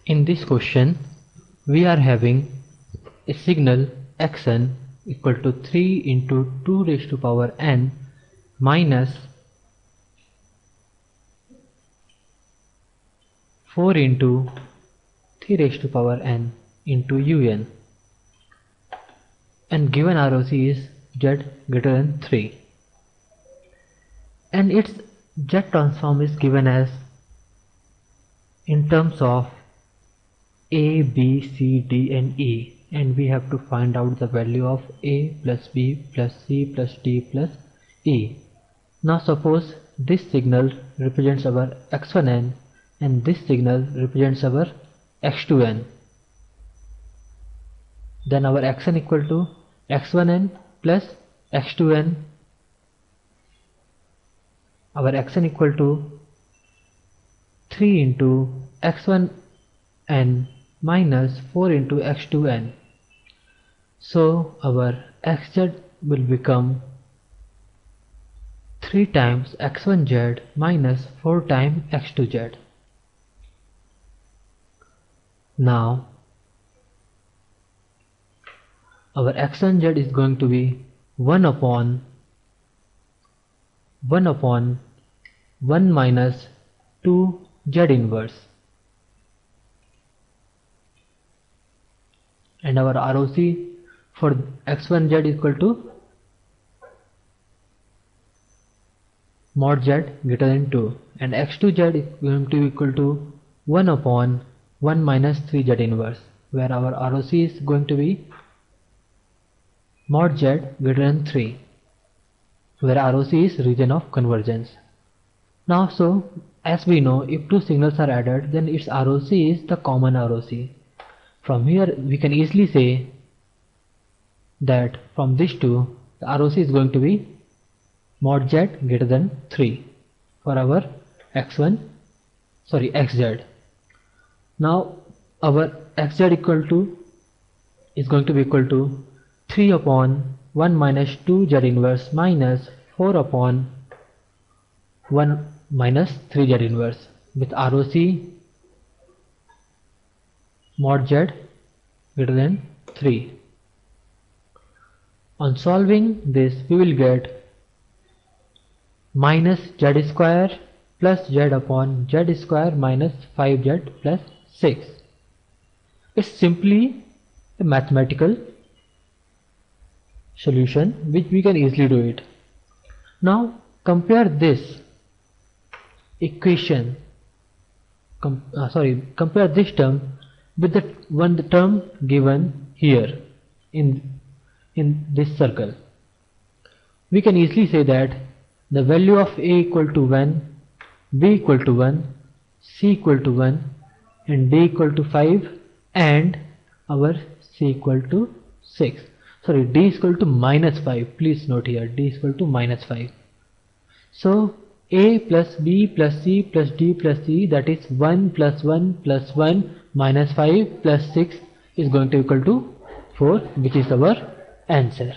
In this question, we are having a signal xn equal to 3 into 2 raised to power n minus 4 into 3 raised to power n into un, and given ROC is z greater than 3, and its z transform is given as in terms of a, b, c, d and e, and we have to find out the value of a plus b plus c plus d plus e. Now suppose this signal represents our x1n and this signal represents our x2n. Then our xn equal to x1n plus x2n. Our xn equal to 3 into x1n minus 4 into x2n. So our xz will become 3 times x1z minus 4 times x2z. Now our x1z is going to be 1 upon 1 minus 2 z inverse, and our ROC for x1z is equal to mod z greater than 2, and x2z is going to be equal to 1 upon 1 minus 3 z inverse, where our ROC is going to be mod z greater than 3, where ROC is region of convergence. Now so as we know, if two signals are added, then its ROC is the common ROC. From here we can easily say that from these two the ROC is going to be mod z greater than 3 for our xz. Now our xz is going to be equal to 3 upon 1 minus 2 z inverse minus 4 upon 1 minus 3 z inverse, with ROC mod z greater than 3. On solving this, we will get minus z square plus z upon z square minus 5z plus 6. It's simply a mathematical solution which we can easily do it. Now compare this equation, compare this term with the term given here in this circle. We can easily say that the value of a equal to 1, b equal to 1, c equal to 1 and d equal to 5 and our c equal to 6. Sorry, d is equal to minus 5. Please note here d is equal to minus 5. So a plus b plus c plus d plus e, that is 1 plus 1 plus 1 minus 5 plus 6 is going to equal to 4, which is our answer.